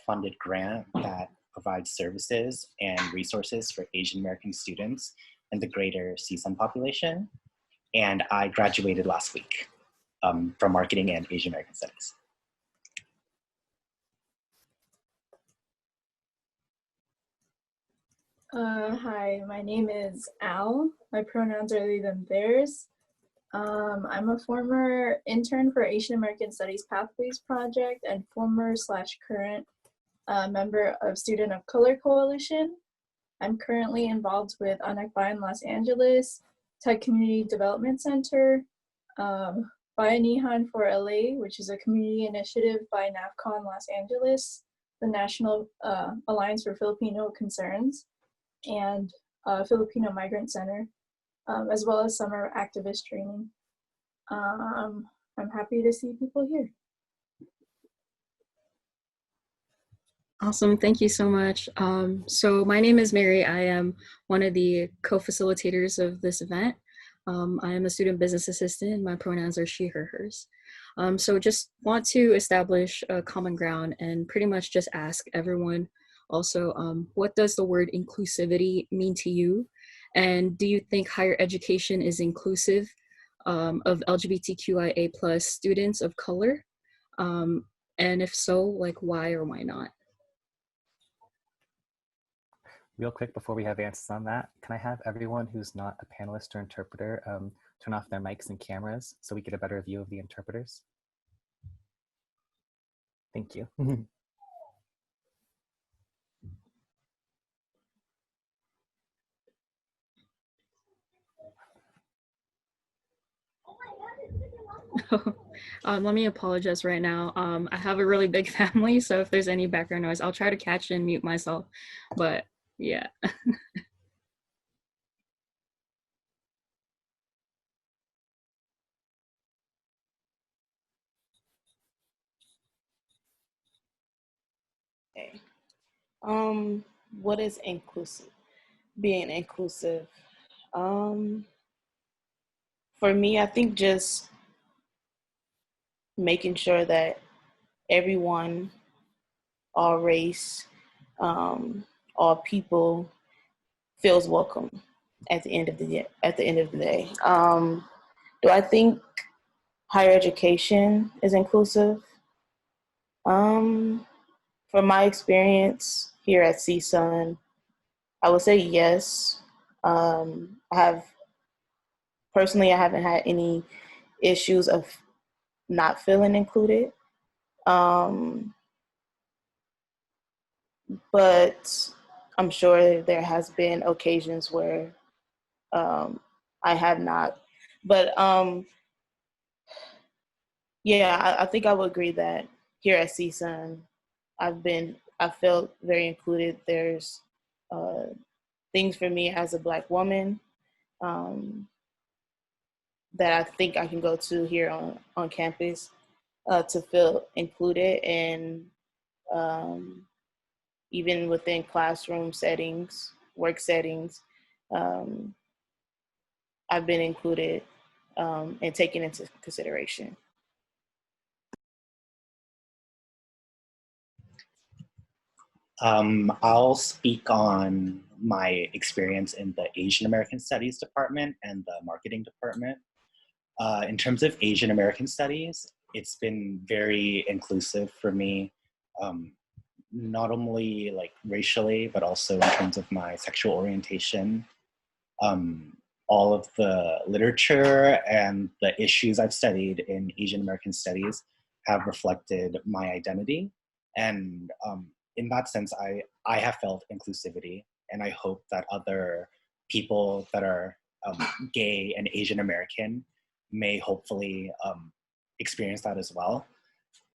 funded grant that provides services and resources for Asian American students in the greater CSUN population. And I graduated last week from marketing and Asian American studies. Hi, my name is Al. My pronouns are they, them, theirs. I'm a former intern for Asian American Studies Pathways Project and former/current member of Student of Color Coalition. I'm currently involved with Anakbayan Los Angeles, Tech Community Development Center, Bayanihan for LA, which is a community initiative by NAFCON Los Angeles, the National Alliance for Filipino Concerns, and Filipino Migrant Center, as well as summer activist training. I'm happy to see people here. Awesome, thank you so much. So my name is Mary. I am one of the co-facilitators of this event. I am a student business assistant. My pronouns are she, her, hers. So just want to establish a common ground and pretty much just ask everyone also, what does the word inclusivity mean to you? And do you think higher education is inclusive of LGBTQIA plus students of color? And if so, like why or why not? Real quick before we have answers on that, can I have everyone who's not a panelist or interpreter turn off their mics and cameras so we get a better view of the interpreters? Thank you. Let me apologize right now. I have a really big family, so if there's any background noise, I'll try to catch and mute myself, but yeah. Okay. What is inclusive? Being inclusive. For me, I think just making sure that everyone, all race, all people, feels welcome at the end of the day. Do I think higher education is inclusive? From my experience here at CSUN, I would say yes. I haven't had any issues of not feeling included. But I'm sure there has been occasions where I have not. But yeah, I think I would agree that here at CSUN, I felt very included. There's things for me as a Black woman that I think I can go to here on campus to feel included, and even within classroom settings, work settings, I've been included and taken into consideration. I'll speak on my experience in the Asian American Studies department and the marketing department. In terms of Asian American Studies, it's been very inclusive for me, not only like racially, but also in terms of my sexual orientation. All of the literature and the issues I've studied in Asian American Studies have reflected my identity. And in that sense, I have felt inclusivity, and I hope that other people that are gay and Asian American may hopefully experience that as well.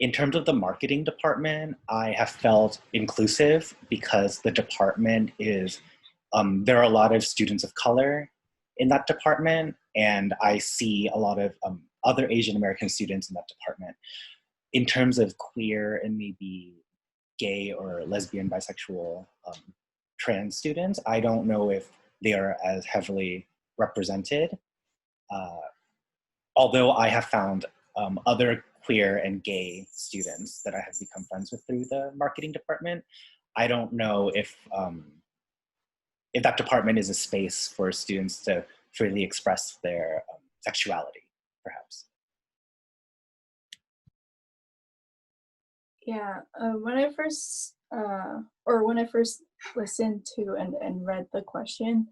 In terms of the marketing department, I have felt inclusive because the department is, there are a lot of students of color in that department, and I see a lot of other Asian American students in that department. In terms of queer and maybe gay or lesbian, bisexual, trans students, I don't know if they are as heavily represented. Although I have found other queer and gay students that I have become friends with through the marketing department. I don't know if that department is a space for students to freely express their sexuality, perhaps. Yeah, when I first listened to and read the question,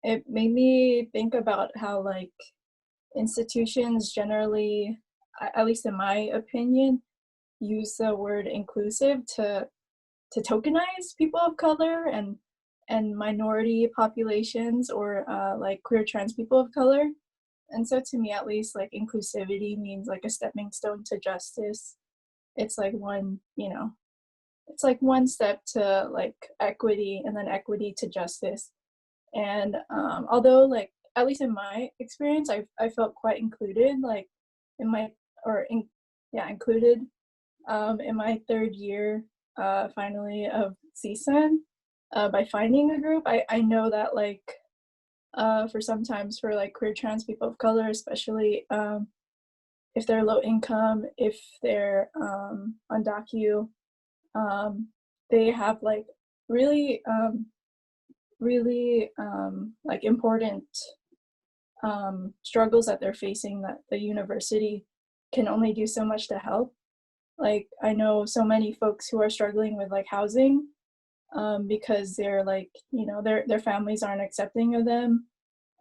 it made me think about how like institutions generally, at least in my opinion, use the word inclusive to tokenize people of color and minority populations, or like queer trans people of color. And so to me, at least, like inclusivity means like a stepping stone to justice. It's like one, it's like one step to like equity, and then equity to justice. And although like, at least in my experience, I felt quite included, like in my, or in, yeah, included in my third year finally of CSUN by finding a group. I know that like for sometimes for like queer trans people of color, especially if they're low income, if they're on docu, they have like really like important struggles that they're facing, that the university can only do so much to help. Like I know so many folks who are struggling with like housing because they're like, their families aren't accepting of them,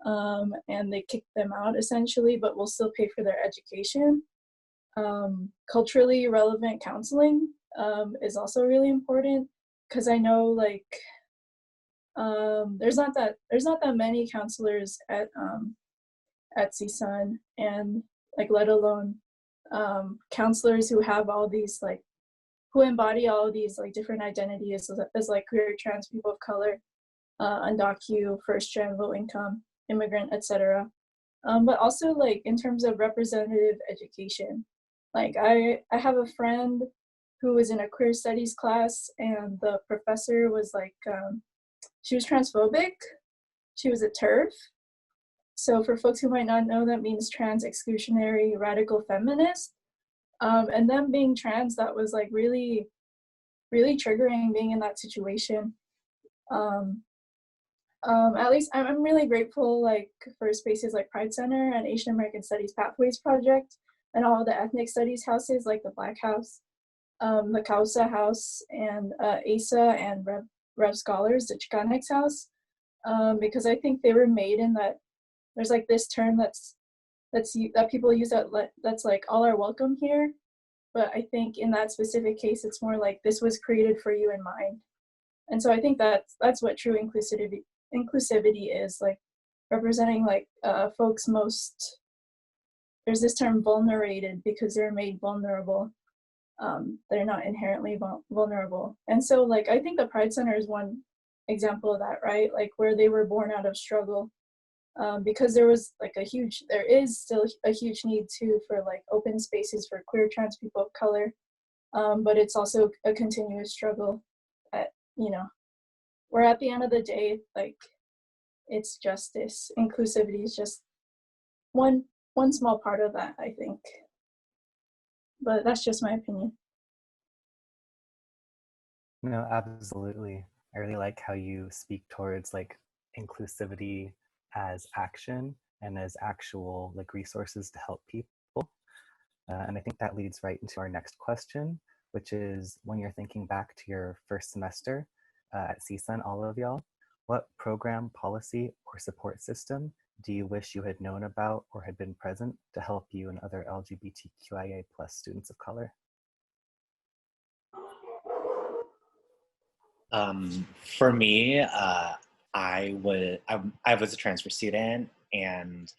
and they kick them out essentially, but will still pay for their education. Culturally relevant counseling is also really important, because I know like there's not that many counselors at CSUN, and like let alone counselors who have all these like, who embody all of these like different identities as like queer, trans people of color, undocu, first gen, low income, immigrant, etc. But also like in terms of representative education, like I have a friend who was in a queer studies class, and the professor was like, she was transphobic. She was a TERF. So for folks who might not know, that means trans exclusionary radical feminist. And them being trans, that was like really, really triggering, being in that situation. At least I'm really grateful like for spaces like Pride Center and Asian American Studies Pathways Project, and all the ethnic studies houses like the Black House, the Causa House, and ASA and Rev Scholars, the Chicanx House, because I think they were made in that there's like this term that people use that's like all are welcome here, but I think in that specific case it's more like this was created for you in mind. And so I think that's what true inclusivity is, like representing like folks most, there's this term vulnerated, because they're made vulnerable. They're not inherently vulnerable. And so like I think the Pride Center is one example of that, right? Like where they were born out of struggle, because there is still a huge need too for like open spaces for queer, trans people of color, but it's also a continuous struggle at, where at the end of the day, like it's justice. Inclusivity is just one small part of that, I think. But that's just my opinion. No, absolutely. I really like how you speak towards like inclusivity as action and as actual like resources to help people. And I think that leads right into our next question, which is, when you're thinking back to your first semester at CSUN, all of y'all, what program, policy, or support system do you wish you had known about or had been present to help you and other LGBTQIA+ students of color? For me, I was a transfer student, and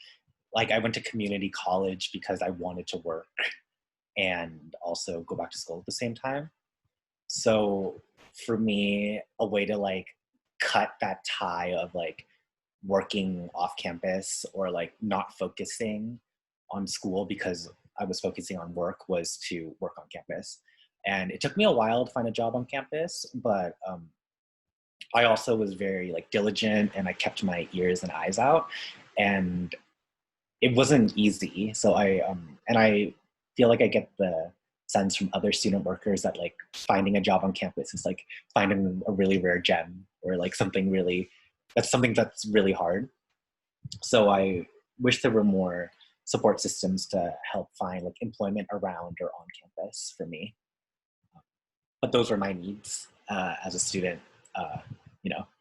like I went to community college because I wanted to work and also go back to school at the same time. So for me, a way to like cut that tie of like working off campus or like not focusing on school because I was focusing on work was to work on campus. And it took me a while to find a job on campus, but I also was very like diligent, and I kept my ears and eyes out, and it wasn't easy. So I feel like I get the sense from other student workers that like finding a job on campus is like finding a really rare gem, or like something that's really hard. So I wish there were more support systems to help find like employment around or on campus for me. But those were my needs as a student,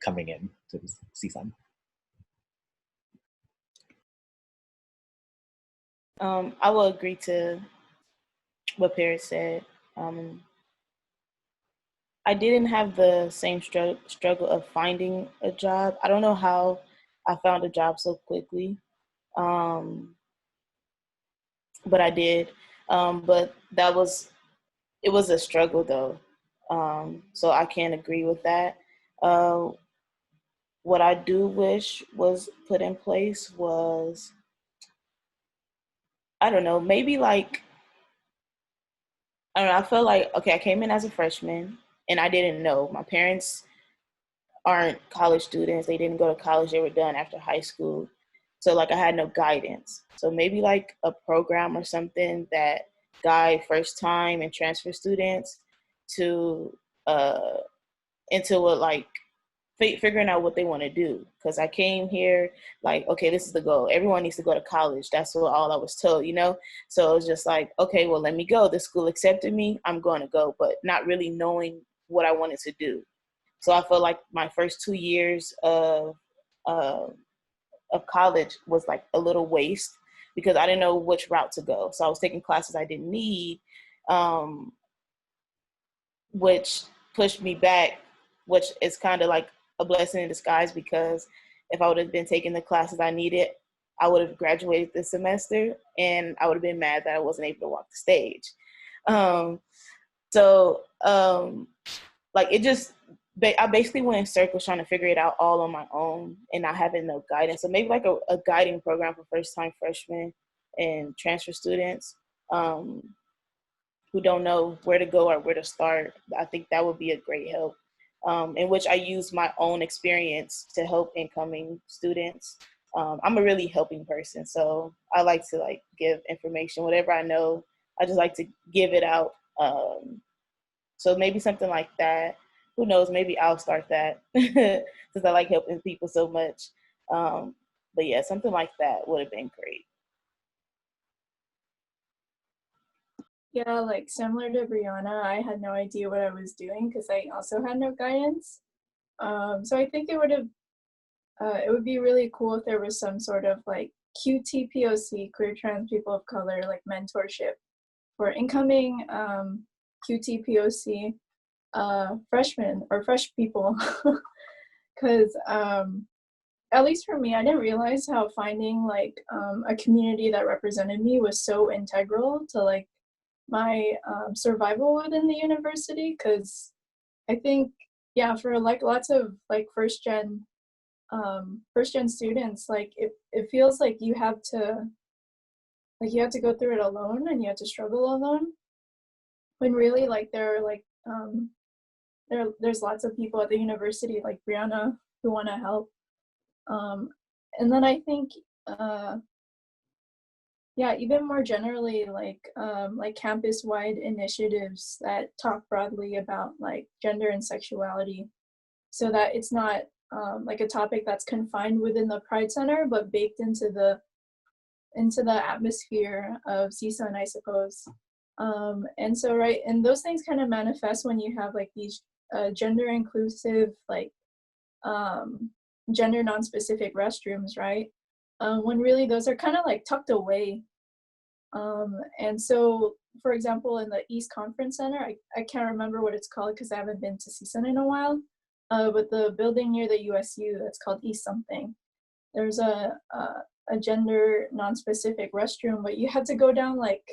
coming in to CSUN. I will agree to what Paris said. I didn't have the same struggle of finding a job. I don't know how I found a job so quickly, but I did. But it was a struggle though. So I can't agree with that. What I do wish was put in place was, I don't know, maybe like, I don't know, I felt like, okay, I came in as a freshman and I didn't know. My parents aren't college students. They didn't go to college. They were done after high school. So like I had no guidance. So maybe like a program or something that guide first time and transfer students to into what like figuring out what they want to do. Because I came here like, okay, this is the goal. Everyone needs to go to college. That's what all I was told, you know? So it was just like, okay, well, let me go. The school accepted me. I'm going to go, but not really knowing what I wanted to do. So I felt like my first 2 years of college was like a little waste because I didn't know which route to go. So I was taking classes I didn't need, which pushed me back, which is kind of like a blessing in disguise, because if I would have been taking the classes I needed, I would have graduated this semester and I would have been mad that I wasn't able to walk the stage. Like it just, I basically went in circles trying to figure it out all on my own and not having no guidance. So maybe like a guiding program for first-time freshmen and transfer students who don't know where to go or where to start. I think that would be a great help, in which I use my own experience to help incoming students. I'm a really helping person, so I like to like give information, whatever I know, I just like to give it out. So maybe something like that. Who knows? Maybe I'll start that since I like helping people so much. But yeah, something like that would have been great. Yeah, like similar to Brianna, I had no idea what I was doing because I also had no guidance. So I think it would be really cool if there was some sort of like QTPOC, queer trans people of color, like mentorship for incoming QTPOC freshmen or fresh people. Because at least for me, I didn't realize how finding like a community that represented me was so integral to like my survival within the university. Because I think, yeah, for like lots of like first gen students, like it feels like you have to go through it alone and you have to struggle alone, when really like there are like there's lots of people at the university like Brianna who want to help. And then I think yeah, even more generally, like campus-wide initiatives that talk broadly about like gender and sexuality, so that it's not like a topic that's confined within the Pride Center, but baked into the atmosphere of CSUN, I suppose. And so, right, and those things kind of manifest when you have like these gender inclusive, like gender non-specific restrooms, right? When really those are kind of like tucked away. And so, for example, in the East Conference Center, I can't remember what it's called because I haven't been to CSUN in a while, but the building near the USU that's called East something, there's a gender non-specific restroom, but you have to go down like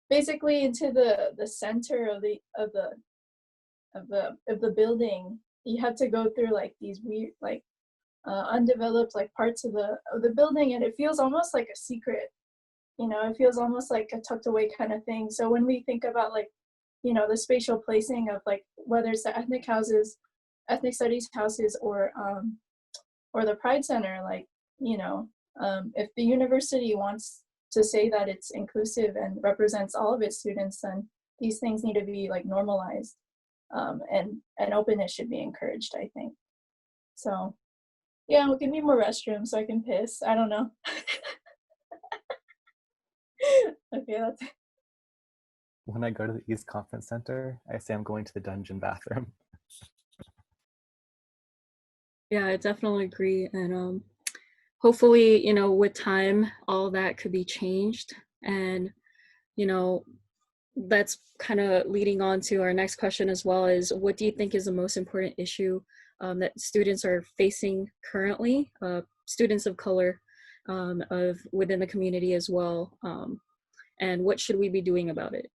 basically into the center of the building. You have to go through like these weird like undeveloped like parts of the building, and it feels almost like a secret, you know. It feels almost like a tucked away kind of thing. So when we think about like, you know, the spatial placing of like whether it's the ethnic studies houses or the Pride Center, like, you know, if the university wants to say that it's inclusive and represents all of its students, then these things need to be like normalized, and openness should be encouraged, I think. So yeah, well, give me more restrooms so I can piss. I don't know. Okay, that's it. When I go to the East Conference Center, I say I'm going to the dungeon bathroom. Yeah, I definitely agree. And hopefully, with time, all that could be changed. And, you know, that's kind of leading on to our next question as well, is what do you think is the most important issue that students are facing currently, students of color of within the community as well, and what should we be doing about it?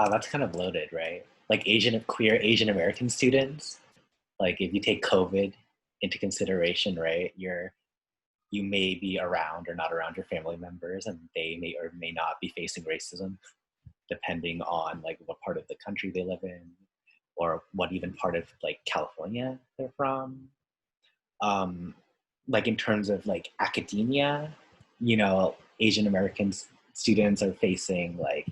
That's kind of loaded, right? Like queer Asian American students, like if you take COVID into consideration, right, you may be around or not around your family members, and they may or may not be facing racism depending on like what part of the country they live in, or what even part of like California they're from. Like in terms of like academia, Asian American students are facing like,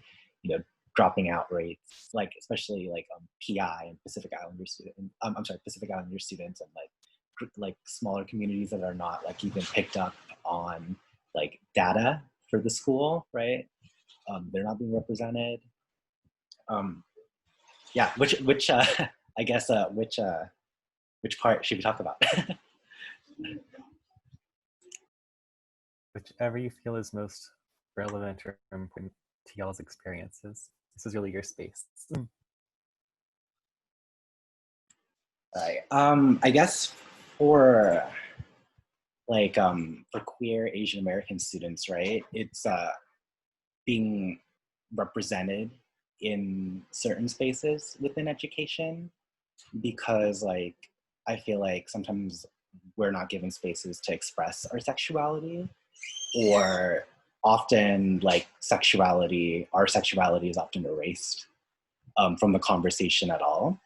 dropping out rates, like especially like PI and Pacific Islander students, and like smaller communities that are not like even picked up on like data for the school, right? They're not being represented. Yeah, which I guess which part should we talk about? Whichever you feel is most relevant or important to y'all's experiences. This is really your space. Right. I guess for for queer Asian American students, right? It's being represented in certain spaces within education, because like I feel like sometimes we're not given spaces to express our sexuality, or often like our sexuality is often erased from the conversation at all.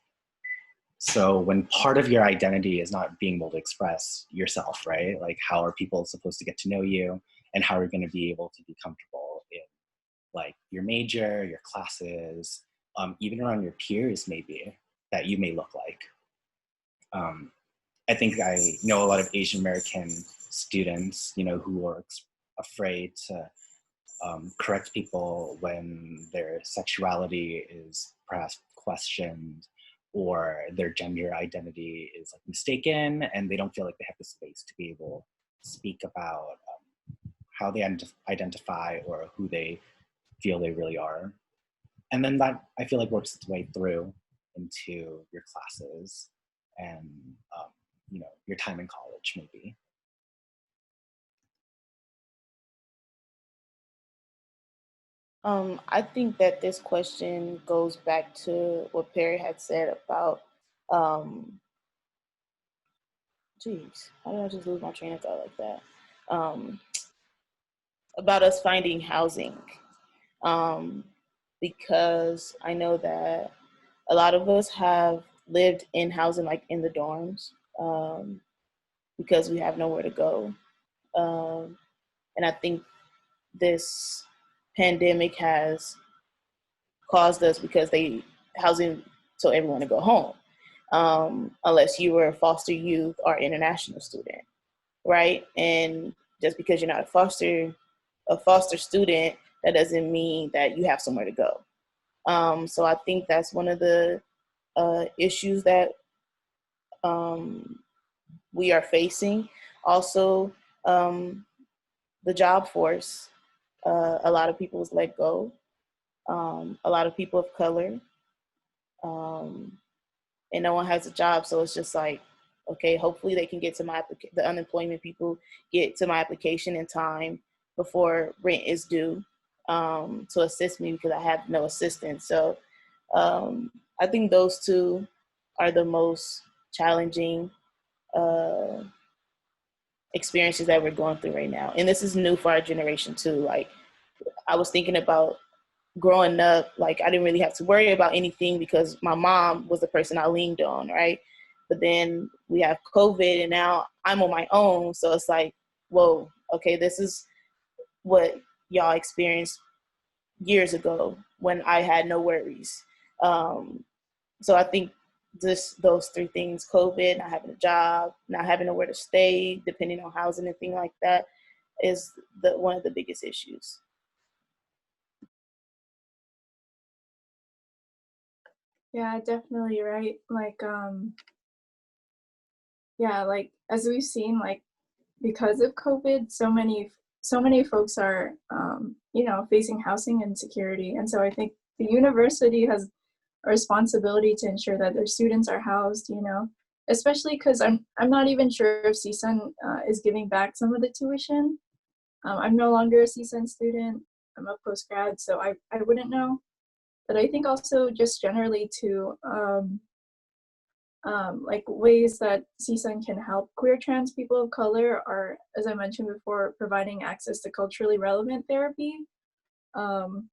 So when part of your identity is not being able to express yourself, right? Like how are people supposed to get to know you, and how are you going to be able to be comfortable in like your major, your classes, even around your peers maybe that you may look like. I think I know a lot of Asian American students, who are afraid to correct people when their sexuality is perhaps questioned, or their gender identity is like mistaken, and they don't feel like they have the space to be able to speak about how they identify or who they feel they really are. And then that, I feel like, works its way through into your classes and your time in college maybe. I think that this question goes back to what Perry had said about, geez, how did I just lose my train of thought like that? About us finding housing. Because I know that a lot of us have lived in housing, like in the dorms, because we have nowhere to go. And I think this pandemic has caused us, because they housing told everyone to go home, unless you were a foster youth or international student, right? And just because you're not a foster student, that doesn't mean that you have somewhere to go. So I think that's one of the issues that we are facing. Also, the job force. A lot of people was let go. A lot of people of color, and no one has a job. So it's just like, okay, hopefully they can get to the unemployment people get to my application in time before rent is due, to assist me, because I have no assistance. So I think those two are the most challenging experiences that we're going through right now. And this is new for our generation too. Like, I was thinking about growing up, like I didn't really have to worry about anything because my mom was the person I leaned on, right? But then we have COVID and now I'm on my own. So it's like, whoa, okay, this is what y'all experienced years ago when I had no worries. So I think those three things, COVID, not having a job, not having nowhere to stay, depending on housing and things like that, is one of the biggest issues. Yeah, definitely right. Like, yeah, like as we've seen, like because of COVID, so many folks are, you know, facing housing insecurity, and so I think the university has a responsibility to ensure that their students are housed. You know, especially because I'm not even sure if CSUN is giving back some of the tuition. I'm no longer a CSUN student. I'm a postgrad, so I wouldn't know. But I think also just generally to like ways that CSUN can help queer trans people of color are, as I mentioned before, providing access to culturally relevant therapy, um,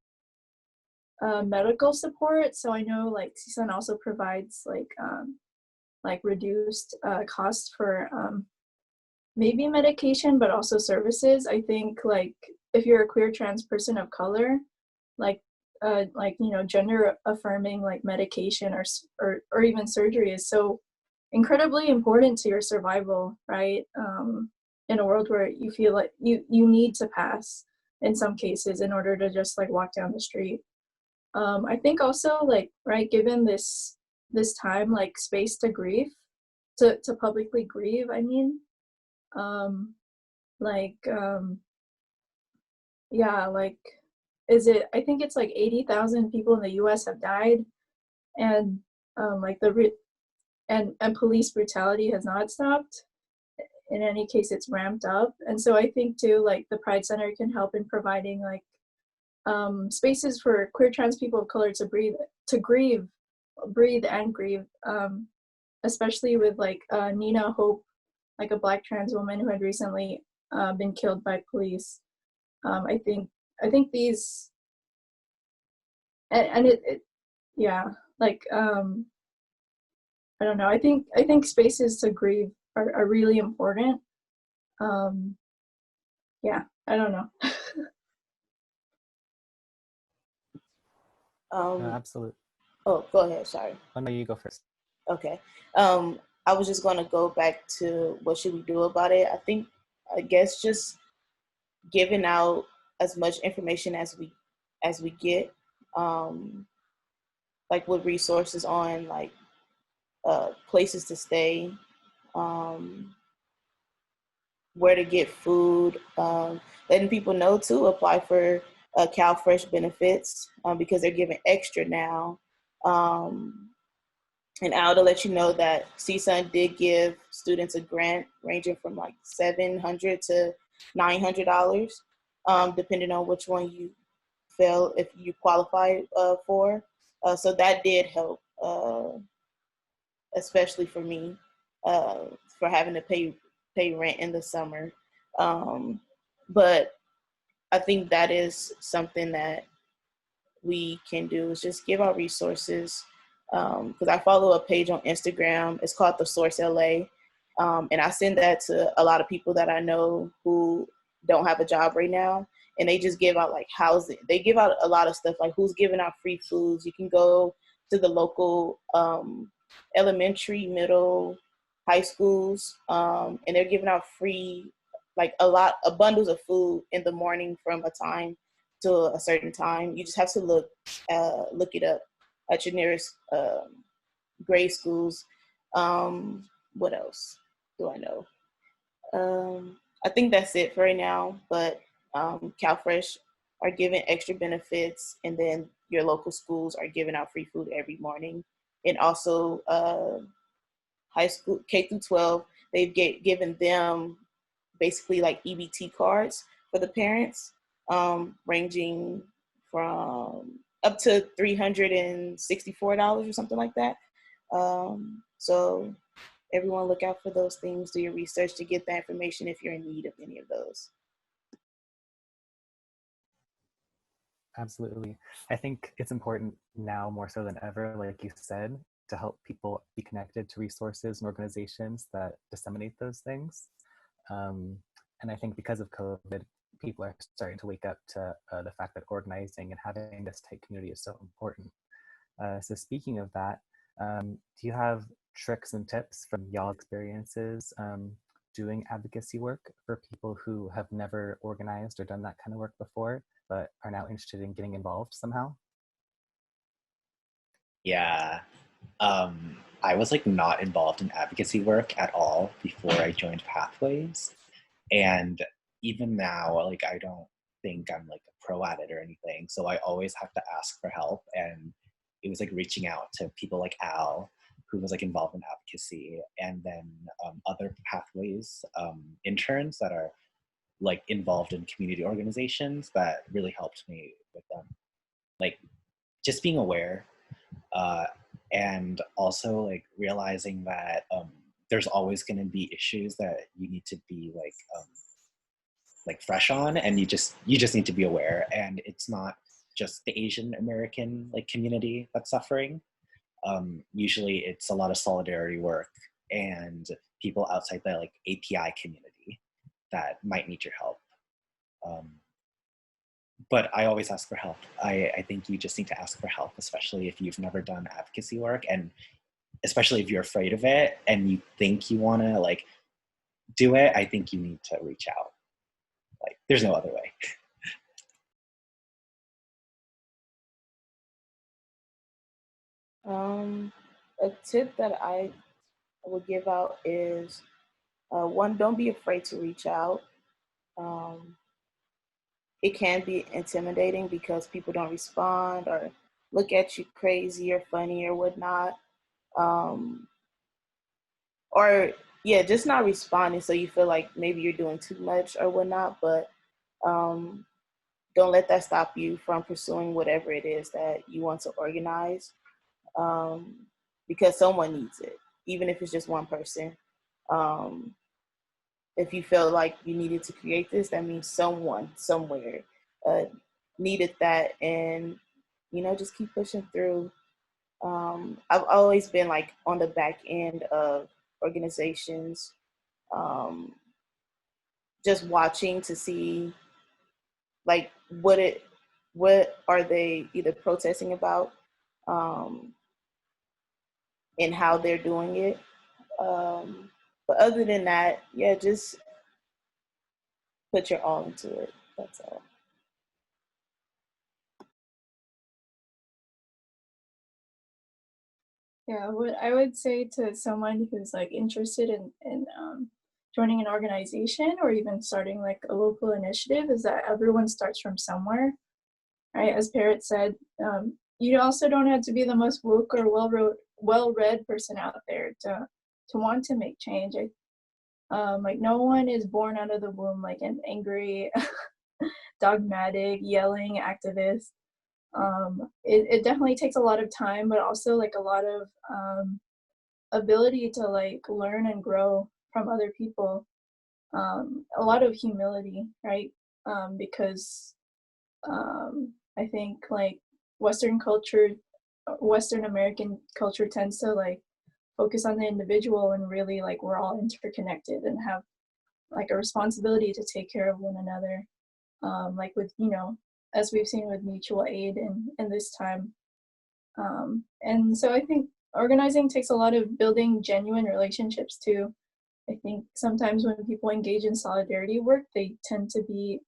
medical support. So I know like CSUN also provides like reduced costs for maybe medication, but also services. I think like if you're a queer trans person of color, like you know, gender affirming like medication or even surgery is so incredibly important to your survival, right? In a world where you feel like you need to pass in some cases in order to just like walk down the street. I think also like, right, given this time, like space to grieve, to publicly grieve, I mean, um like yeah, like I think it's like 80,000 people in the US have died, and like and police brutality has not stopped. In any case, it's ramped up. And so I think too, like the Pride Center can help in providing like spaces for queer trans people of color to breathe and grieve, especially with like Nina Hope, like a Black trans woman who had recently been killed by police. I think these and it yeah, like I don't know. I think spaces to grieve are really important. Um, yeah, I don't know. Absolutely. Oh, go ahead. Sorry. Oh no, you go first. Okay. I was just going to go back to what should we do about it. I guess just giving out as much information as we get, like with resources on like places to stay, where to get food, letting people know to apply for CalFresh benefits because they're giving extra now. And Al, to let you know that CSUN did give students a grant ranging from like $700 to $900, depending on which one you feel if you qualify for. So that did help, especially for me, for having to pay rent in the summer. But I think that is something that we can do is just give out resources. Because I follow a page on Instagram. It's called The Source LA. And I send that to a lot of people that I know who don't have a job right now. And they just give out like housing. They give out a lot of stuff, like who's giving out free foods. You can go to the local elementary, middle, high schools, and they're giving out free, like bundles of food in the morning from a time to a certain time. You just have to look it up at your nearest grade schools. What else do I know? I think that's it for right now, but CalFresh are giving extra benefits, and then your local schools are giving out free food every morning. And also high school, K through 12, they've given them basically like EBT cards for the parents, ranging from up to $364 or something like that. So everyone look out for those things, do your research to get that information if you're in need of any of those. Absolutely. I think it's important now more so than ever, like you said, to help people be connected to resources and organizations that disseminate those things. Um, and I think because of COVID, people are starting to wake up to the fact that organizing and having this tight community is so important. So speaking of that, do you have tricks and tips from y'all experiences doing advocacy work for people who have never organized or done that kind of work before, but are now interested in getting involved somehow? Yeah. I was like not involved in advocacy work at all before I joined Pathways. And even now, like I don't think I'm like a pro at it or anything. So I always have to ask for help. And it was like reaching out to people like Al, who was like involved in advocacy, and then other Pathways interns that are like involved in community organizations that really helped me with them. Like just being aware, uh, and also like realizing that there's always going to be issues that you need to be like fresh on, and you just need to be aware. And it's not just the Asian American like community that's suffering. Usually it's a lot of solidarity work and people outside the like API community that might need your help. Um, but I always ask for help. I think you just need to ask for help, especially if you've never done advocacy work, and especially if you're afraid of it and you think you want to like do it. I think you need to reach out. Like there's no other way. A tip that I would give out is one, don't be afraid to reach out. Um, it can be intimidating because people don't respond or look at you crazy or funny or whatnot. Um, or yeah, just not responding, so you feel like maybe you're doing too much or whatnot. But um, don't let that stop you from pursuing whatever it is that you want to organize, um, because someone needs it, even if it's just one person. Um, if you feel like you needed to create this, that means someone somewhere uh, needed that, and just keep pushing through. I've always been like on the back end of organizations, um, just watching to see like what are they either protesting about, um, and how they're doing it. But other than that, yeah, just put your all into it. That's all. Yeah, what I would say to someone who's like interested in joining an organization or even starting like a local initiative is that everyone starts from somewhere, right? As Parrot said, you also don't have to be the most woke or well-read person out there to want to make change. Like no one is born out of the womb like an angry, dogmatic, yelling activist. It definitely takes a lot of time, but also like a lot of ability to like learn and grow from other people. A lot of humility, right? Because I think like Western culture, Western American culture tends to like focus on the individual, and really like we're all interconnected and have like a responsibility to take care of one another. Like with, as we've seen with mutual aid in this time. And so I think organizing takes a lot of building genuine relationships too. I think sometimes when people engage in solidarity work, they tend to be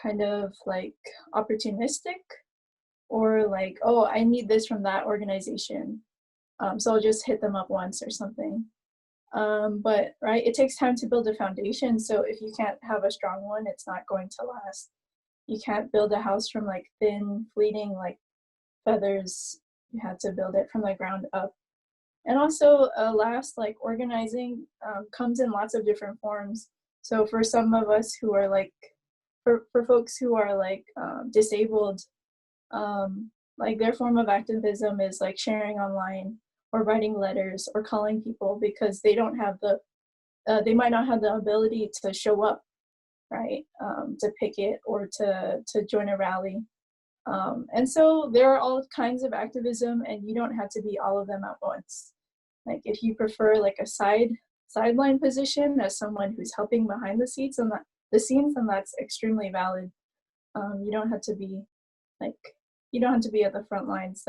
kind of like opportunistic, or like, oh, I need this from that organization. So I'll just hit them up once or something. But right, it takes time to build a foundation. So if you can't have a strong one, it's not going to last. You can't build a house from like thin, fleeting like feathers. You have to build it from the ground up. And also, last, like organizing comes in lots of different forms. So for some of us who are like, for folks who are like disabled, like their form of activism is like sharing online or writing letters or calling people, because they don't have the, they might not have the ability to show up right? To picket or to join a rally. And so there are all kinds of activism, and you don't have to be all of them at once. Like if you prefer like a sideline position as someone who's helping behind the scenes, and then that's extremely valid. You don't have to be like, you don't have to be at the front lines.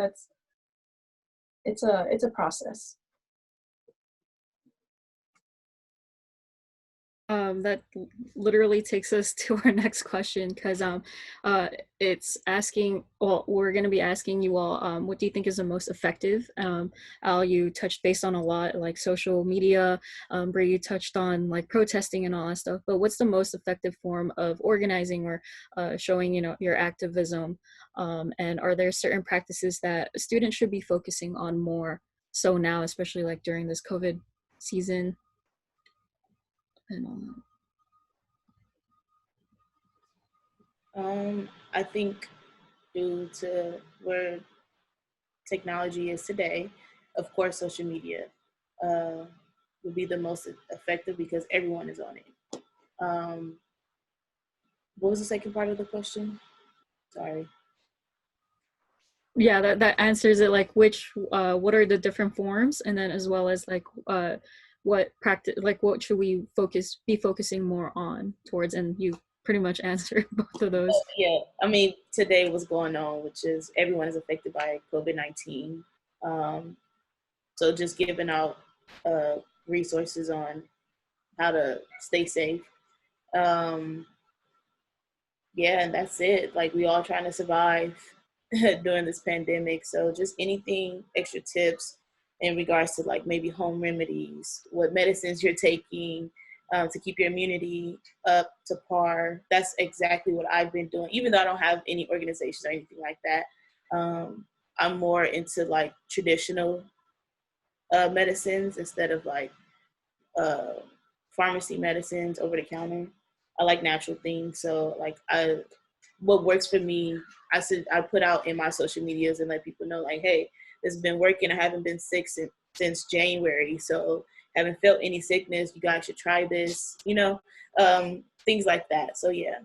It's a process. That literally takes us to our next question, because it's asking, well, we're going to be asking you all, what do you think is the most effective? Al, you touched based on a lot, like social media. Bray, you touched on like protesting and all that stuff, but what's the most effective form of organizing or showing, you know, your activism? And are there certain practices that students should be focusing on more so now, especially like during this COVID season? And I think due to where technology is today, of course, social media will be the most effective because everyone is on it. What was the second part of the question? Sorry. yeah, that answers it. Like which what are the different forms, and then as well as like what practice, like what should we be focusing more on towards, and you pretty much answered both of those. Yeah, I mean, today what's going on, which is everyone is affected by COVID-19. So just giving out resources on how to stay safe. Yeah, and that's it. Like we all trying to survive during this pandemic. So just anything, extra tips in regards to like maybe home remedies, what medicines you're taking to keep your immunity up to par. That's exactly what I've been doing. Even though I don't have any organizations or anything like that, I'm more into like traditional medicines instead of like pharmacy medicines over the counter. I like natural things. So like what works for me, I put out in my social medias and let people know like, hey, this has been working. I haven't been sick since January. So haven't felt any sickness. You guys should try this, you know, things like that. So yeah.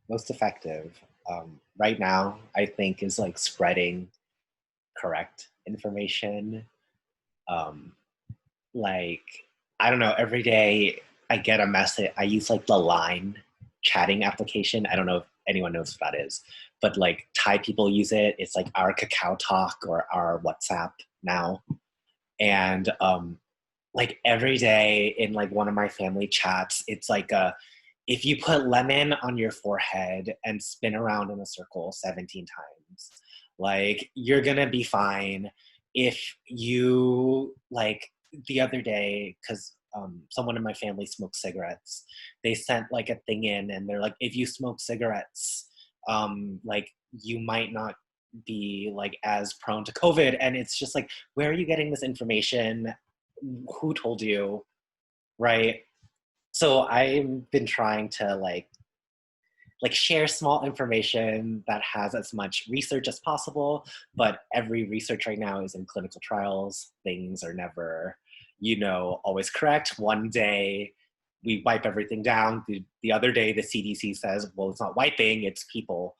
Most effective right now, I think, is like spreading correct information. Like, I don't know, every day I get a message. I use like the Line chatting application. I don't know if anyone knows what that is, but like Thai people use it. It's like our Kakao Talk or our WhatsApp now. And like every day in like one of my family chats, it's like if you put lemon on your forehead and spin around in a circle 17 times, like you're gonna be fine. If you like the other day, because someone in my family smokes cigarettes, they sent like a thing in and they're like, if you smoke cigarettes, like you might not be like as prone to COVID. And it's just like, where are you getting this information? Who told you? Right? So I've been trying to like share small information that has as much research as possible, but every research right now is in clinical trials. Things are never, always correct. One day we wipe everything down. The other day the CDC says, well, it's not wiping, it's people,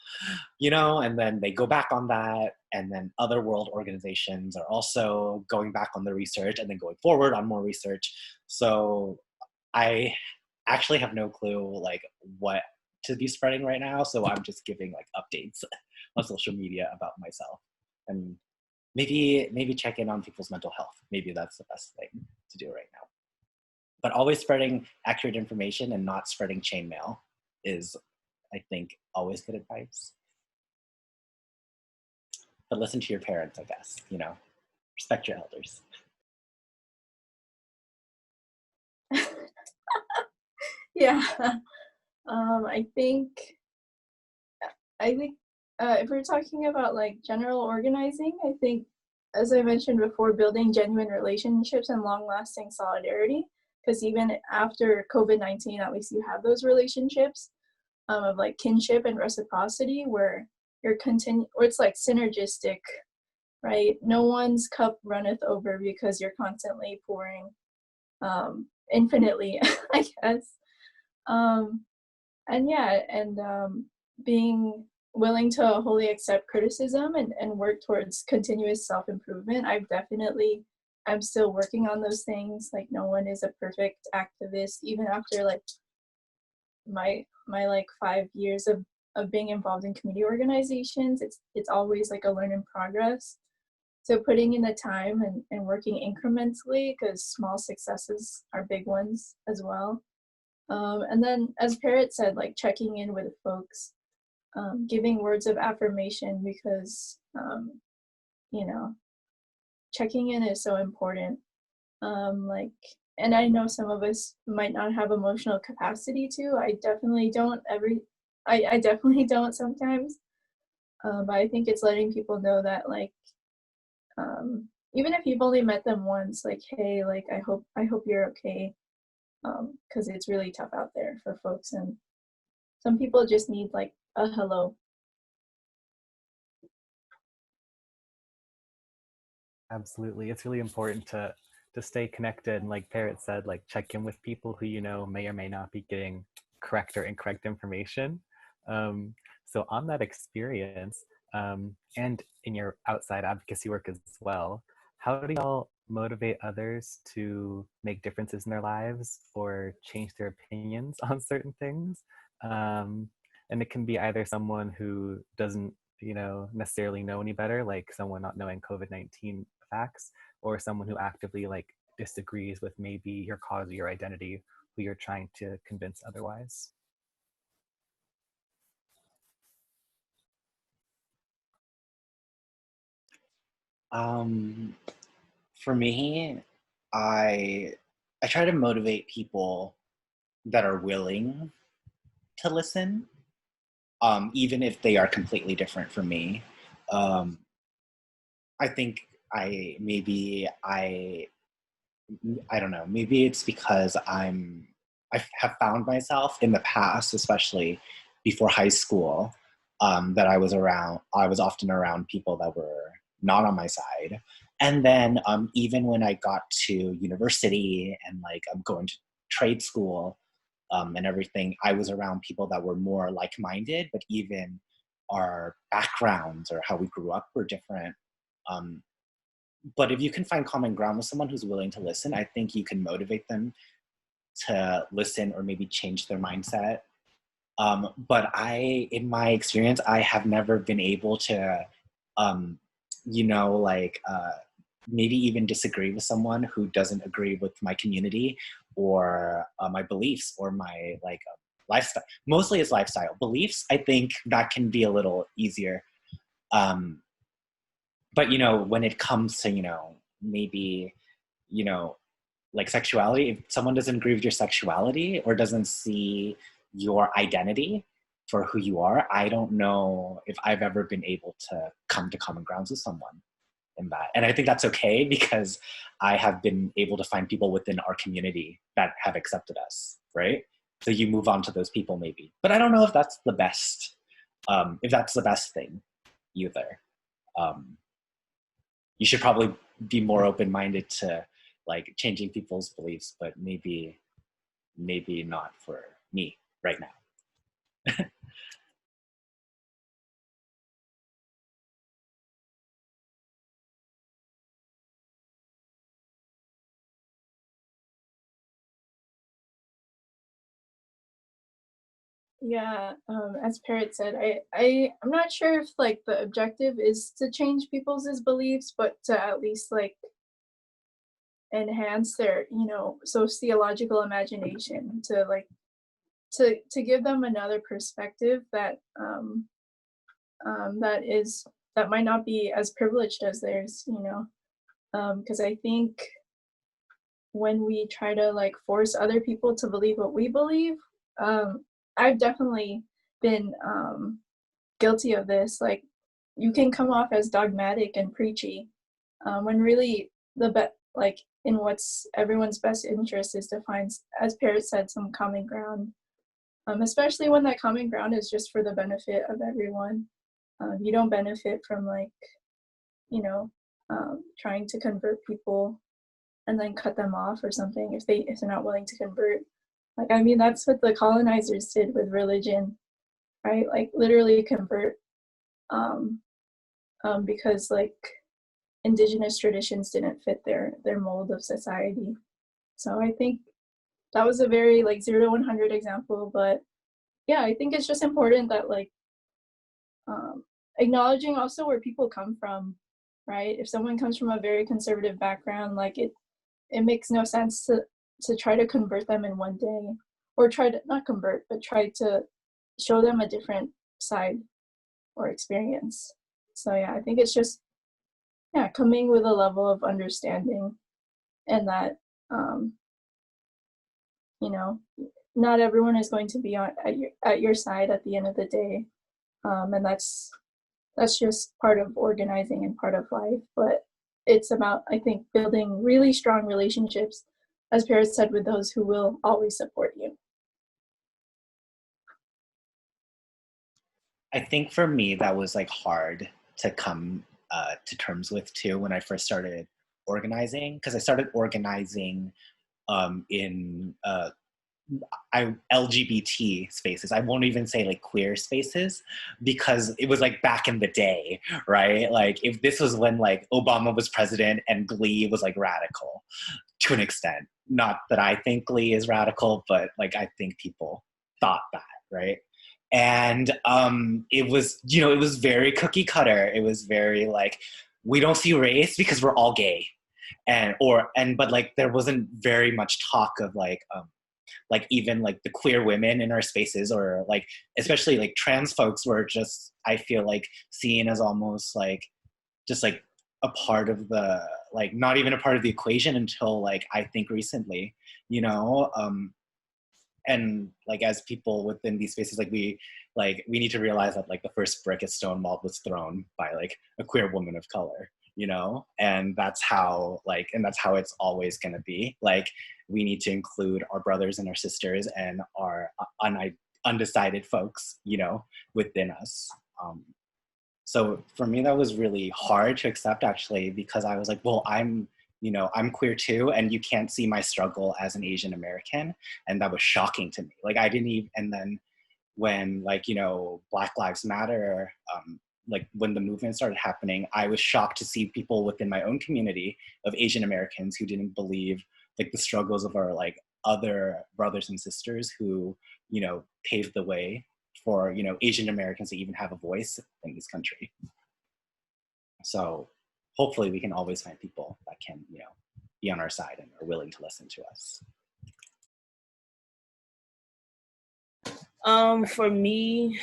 and then they go back on that. And then other world organizations are also going back on the research and then going forward on more research. So I actually have no clue like what to be spreading right now. So I'm just giving like updates on social media about myself, and maybe check in on people's mental health. Maybe that's the best thing to do right now. But always spreading accurate information and not spreading chain mail is, I think, always good advice. But listen to your parents, I guess, respect your elders. Yeah. I think if we're talking about like general organizing, I think, as I mentioned before, building genuine relationships and long-lasting solidarity, because even after COVID-19, at least you have those relationships. of like kinship and reciprocity, where or it's like synergistic, right? No one's cup runneth over because you're constantly pouring infinitely, I guess. And yeah, and being willing to wholly accept criticism and work towards continuous self-improvement. I'm still working on those things. Like, no one is a perfect activist, even after like my like 5 years of being involved in community organizations. It's always like a learn in progress. So putting in the time and working incrementally, because small successes are big ones as well. And then, as Parrot said, like checking in with folks, giving words of affirmation, because, you know, checking in is so important. Like, and I know some of us might not have emotional capacity to. I definitely don't I definitely don't sometimes. But I think it's letting people know that, like, even if you've only met them once, like, hey, like, I hope you're okay. Because it's really tough out there for folks, and some people just need like a hello. Absolutely. It's really important to stay connected, and like Parrot said, like check in with people who you know may or may not be getting correct or incorrect information. So on that experience, and in your outside advocacy work as well, how do y'all motivate others to make differences in their lives or change their opinions on certain things? And it can be either someone who doesn't, necessarily know any better, like someone not knowing COVID-19 facts, or someone who actively like disagrees with maybe your cause or your identity, who you're trying to convince otherwise. For me, I try to motivate people that are willing to listen, even if they are completely different from me. I think I don't know, maybe it's because I have found myself in the past, especially before high school, that I was often around people that were not on my side. And then even when I got to university and like I'm going to trade school and everything, I was around people that were more like-minded, but even our backgrounds or how we grew up were different. Um, but if you can find common ground with someone who's willing to listen, I think you can motivate them to listen or maybe change their mindset. But in my experience, I have never been able to, maybe even disagree with someone who doesn't agree with my community or my beliefs or my lifestyle. Mostly it's lifestyle. Beliefs, I think that can be a little easier. But when it comes to maybe like sexuality, if someone doesn't agree with your sexuality or doesn't see your identity for who you are, I don't know if I've ever been able to come to common grounds with someone in that. And I think that's okay, because I have been able to find people within our community that have accepted us, right? So you move on to those people maybe. But I don't know if that's the best, thing either. You should probably be more open-minded to like changing people's beliefs, but maybe not for me right now. Yeah, as Parrot said, I'm not sure if like the objective is to change people's beliefs, but to at least like enhance their, sociological imagination, to like to give them another perspective that that might not be as privileged as theirs, because I think when we try to like force other people to believe what we believe, I've definitely been guilty of this. Like, you can come off as dogmatic and preachy, when really like in what's everyone's best interest is to find, as Parrot said, some common ground. especially when that common ground is just for the benefit of everyone. You don't benefit from like, you know, trying to convert people and then cut them off or something if they're not willing to convert. Like, I mean, that's what the colonizers did with religion, right? Like literally convert, because like indigenous traditions didn't fit their mold of society. So I think that was a very like 0 to 100 example, but yeah, I think it's just important that like acknowledging also where people come from, right? If someone comes from a very conservative background, like it makes no sense to try to convert them in one day, or try to not convert, but try to show them a different side or experience. So yeah, I think it's just coming with a level of understanding, and that you know, not everyone is going to be at your side at the end of the day, and that's just part of organizing and part of life. But it's about, I think, building really strong relationships, as Paris said, with those who will always support you. I think for me, that was like hard to come to terms with too when I first started organizing, because I started organizing in LGBT spaces. I won't even say like queer spaces, because it was like back in the day, right? Like if this was when like Obama was president and Glee was like radical to an extent. Not that I think Glee is radical, but like I think people thought that, right? And it was, you know, it was very cookie cutter. It was very like, we don't see race because we're all gay. But like there wasn't very much talk of like even like the queer women in our spaces, or like especially like trans folks were just, I feel like, seen as almost like just like a part of the, like not even a part of the equation until like I think recently, you know. And like as people within these spaces, like we need to realize that like the first brick at Stonewall was thrown by like a queer woman of color, you know. And that's how it's always going to be. Like we need to include our brothers and our sisters and our undecided folks, you know, within us. So for me, that was really hard to accept, actually, because I was like, well, I'm queer too, and you can't see my struggle as an Asian American. And that was shocking to me. Like I didn't even, and then when like, you know, Black Lives Matter, like when the movement started happening, I was shocked to see people within my own community of Asian Americans who didn't believe like the struggles of our like other brothers and sisters who, you know, paved the way for, you know, Asian Americans to even have a voice in this country. So hopefully we can always find people that can, you know, be on our side and are willing to listen to us. For me,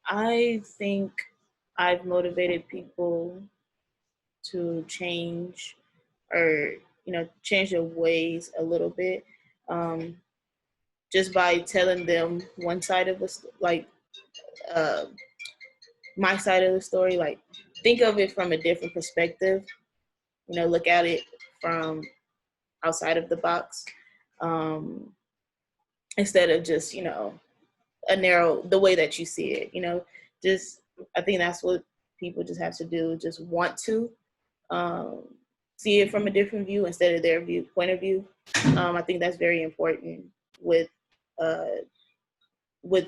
I think I've motivated people to change, or, you know, change their ways a little bit, just by telling them one side of the, like, my side of the story. Like, think of it from a different perspective, you know, look at it from outside of the box, instead of just, you know, the way that you see it, you know. Just, I think that's what people just have to do, just want to see it from a different view instead of their point of view. I think that's very important with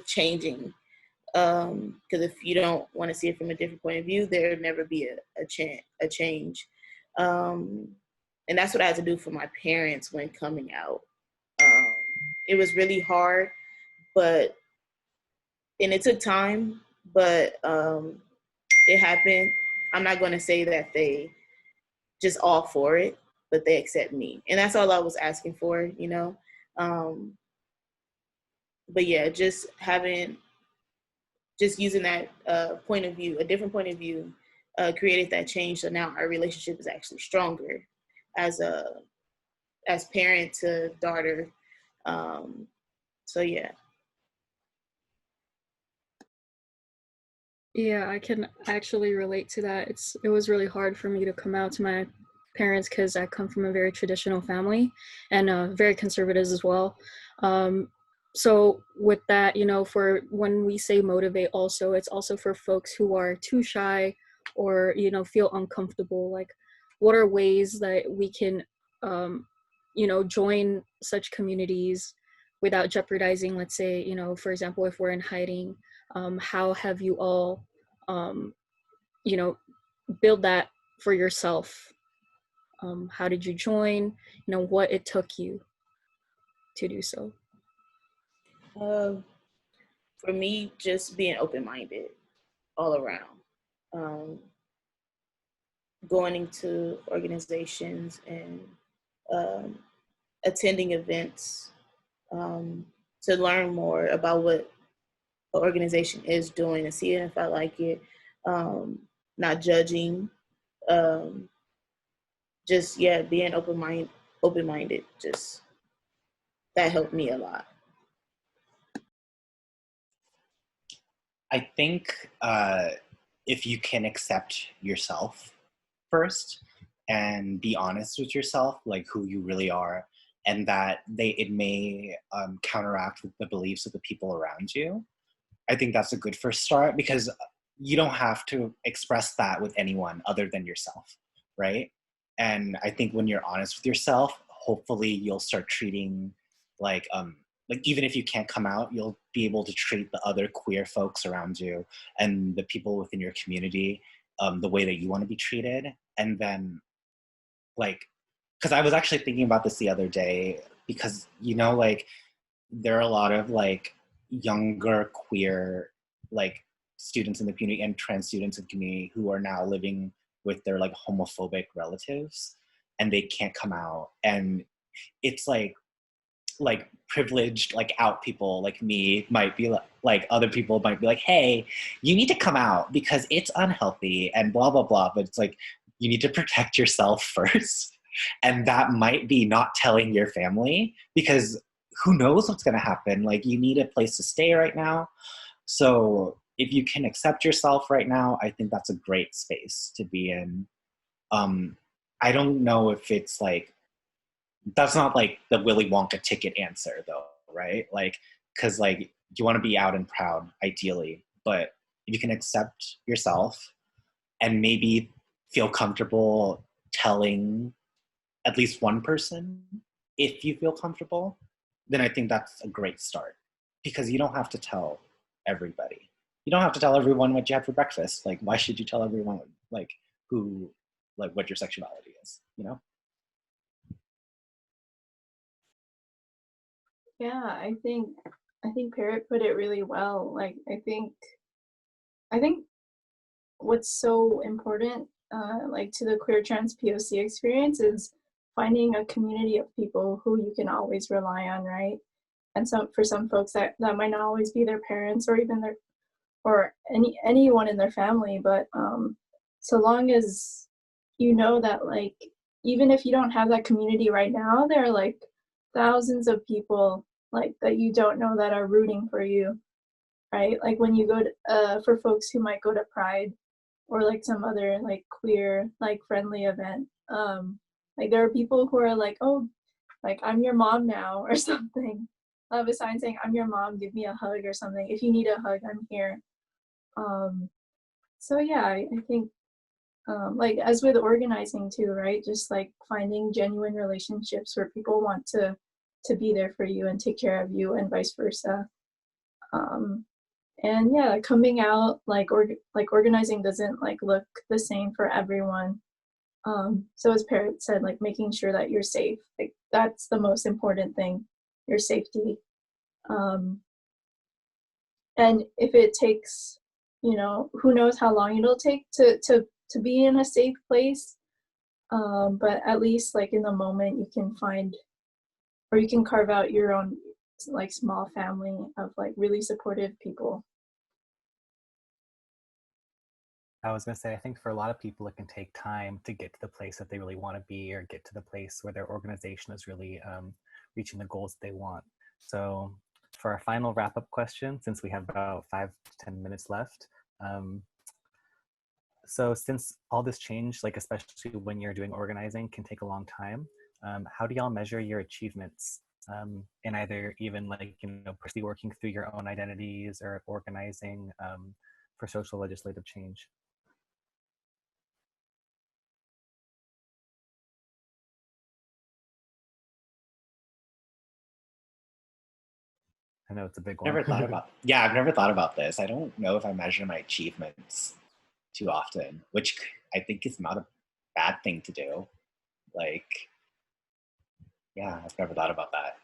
changing, because if you don't want to see it from a different point of view, there'll never be a change. And that's what I had to do for my parents when coming out. It was really hard, and it took time, but it happened. I'm not going to say that they just all for it, but they accept me. And that's all I was asking for, you know. But yeah, just using that point of view, a different point of view, created that change. So now our relationship is actually stronger as parent to daughter. So yeah. Yeah, I can actually relate to that. It was really hard for me to come out to my parents because I come from a very traditional family and very conservative as well. So with that, you know, for when we say motivate also, it's also for folks who are too shy or, you know, feel uncomfortable. Like, what are ways that we can, you know, join such communities without jeopardizing, let's say, you know, for example, if we're in hiding, how have you all, you know, build that for yourself? How did you join? You know, what it took you to do so? Uh, for me, just being open-minded all around. Going into organizations and um, attending events to learn more about what the organization is doing and seeing if I like it. Not judging, um, just being open-minded. Just that helped me a lot. I think if you can accept yourself first and be honest with yourself, like who you really are, and that it may counteract with the beliefs of the people around you. I think that's a good first start, because you don't have to express that with anyone other than yourself, right? And I think when you're honest with yourself, hopefully you'll start treating like even if you can't come out, you'll be able to treat the other queer folks around you and the people within your community the way that you want to be treated. And then like, because I was actually thinking about this the other day, because you know, like there are a lot of like younger queer like students in the community and trans students in the community who are now living with their like homophobic relatives, and they can't come out. And it's like privileged like out people like me might be like other people might be like, hey, you need to come out because it's unhealthy and blah blah blah, but it's like you need to protect yourself first. And that might be not telling your family, because who knows what's going to happen. Like you need a place to stay right now. So if you can accept yourself right now, I think that's a great space to be in. I don't know if it's like, that's not like the Willy Wonka ticket answer though, right? Like, cause like you want to be out and proud ideally, but if you can accept yourself and maybe feel comfortable telling at least one person, if you feel comfortable, then I think that's a great start, because you don't have to tell everybody. You don't have to tell everyone what you had for breakfast. Like, why should you tell everyone like who, like what your sexuality is, you know? Yeah, I think Parrot put it really well. Like I think what's so important like to the queer trans POC experience is finding a community of people who you can always rely on, right? And so for some folks that might not always be their parents or even their or anyone in their family, but so long as you know that like even if you don't have that community right now, there are like thousands of people like that you don't know that are rooting for you, right? Like when you go to for folks who might go to Pride or like some other like queer like friendly event, like there are people who are like, oh, like I'm your mom now or something. I have a sign saying I'm your mom, give me a hug or something. If you need a hug, I'm here. um so yeah, I think like as with organizing too, right, just like finding genuine relationships where people want to be there for you and take care of you and vice versa. um and yeah, coming out like like organizing doesn't like look the same for everyone. So as Parrot said, like making sure that you're safe, like that's the most important thing, your safety. um and if it takes, you know, who knows how long it'll take to be in a safe place, but at least like in the moment you can find, or you can carve out your own like small family of like really supportive people. I was going to say, I think for a lot of people, it can take time to get to the place that they really want to be, or get to the place where their organization is really reaching the goals that they want. So for our final wrap-up question, since we have about 5 to 10 minutes left, so since all this change, like especially when you're doing organizing, can take a long time, how do y'all measure your achievements in either even like, personally working through your own identities or organizing for social legislative change? I know it's a big one. I've never thought about this. I don't know if I measure my achievements too often, which I think is not a bad thing to do. Like, yeah, I've never thought about that.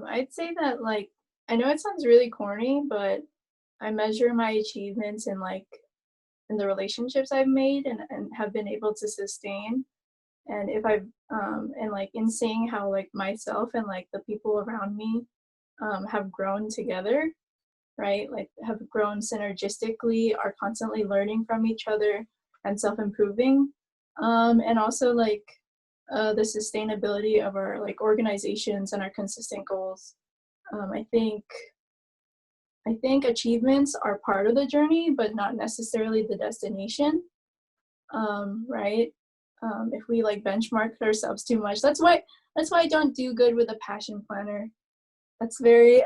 I'd say that, like, I know it sounds really corny, but I measure my achievements in, like, in the relationships I've made and have been able to sustain. And if I've and like in seeing how like myself and like the people around me have grown together, right? Like have grown synergistically, are constantly learning from each other and self-improving. And also like the sustainability of our like organizations and our consistent goals. I think achievements are part of the journey, but not necessarily the destination, right? If we like benchmark ourselves too much, that's why I don't do good with a passion planner. That's very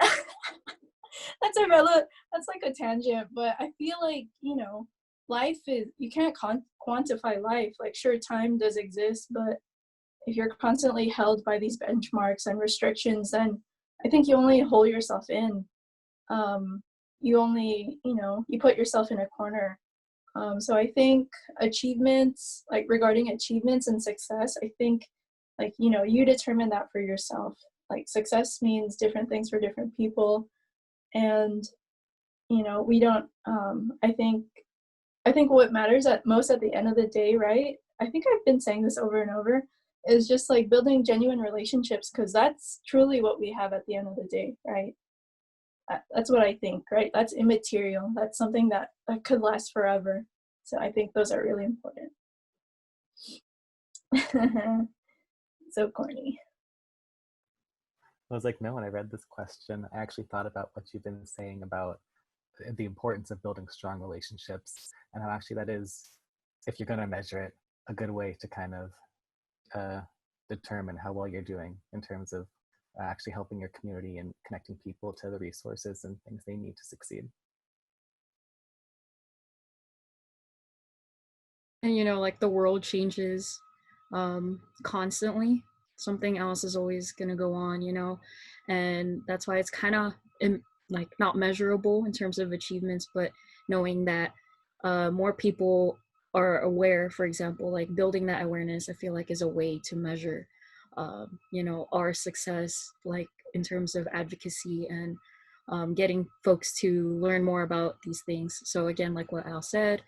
that's like a tangent, but I feel like life is, you can't quantify life. Like sure, time does exist, but if you're constantly held by these benchmarks and restrictions, then I think you only hold yourself in. You only you put yourself in a corner. So I think achievements, like regarding achievements and success, I think like, you determine that for yourself. Like success means different things for different people. And, we don't, I think what matters at most at the end of the day, right? I think I've been saying this over and over, is just like building genuine relationships, because that's truly what we have at the end of the day, right? That's what I think, right? That's immaterial. That's something that could last forever. So I think those are really important. So corny. I was like, no, when I read this question, I actually thought about what you've been saying about the importance of building strong relationships, and how actually that is, if you're going to measure it, a good way to kind of determine how well you're doing in terms of actually helping your community and connecting people to the resources and things they need to succeed. And like the world changes constantly. Something else is always going to go on, and that's why it's kind of like not measurable in terms of achievements, but knowing that more people are aware, for example, like building that awareness, I feel like is a way to measure our success, like in terms of advocacy and getting folks to learn more about these things. So again, like what Al said,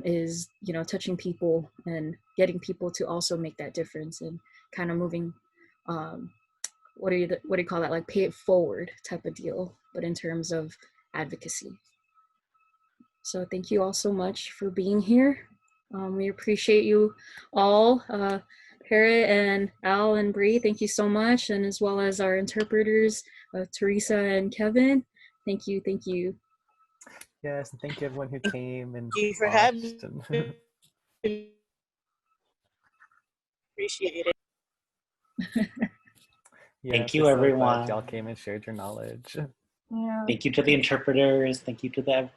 is touching people and getting people to also make that difference and kind of moving what do you call that, like pay it forward type of deal, but in terms of advocacy. So thank you all so much for being here. We appreciate you all. Parrot and Al and Bree, thank you so much, and as well as our interpreters, Teresa and Kevin. Thank you. Yes, and thank you everyone who came and Thank you for watched. having me. Appreciate it. Yeah, Thank you, so everyone. Glad y'all came and shared your knowledge. Yeah. Thank you to the interpreters. Thank you to the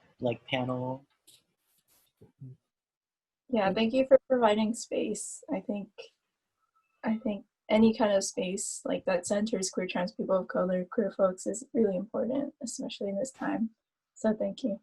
panel. Yeah, thank you for providing space. I think any kind of space like that centers queer, trans people of color, queer folks is really important, especially in this time. So thank you.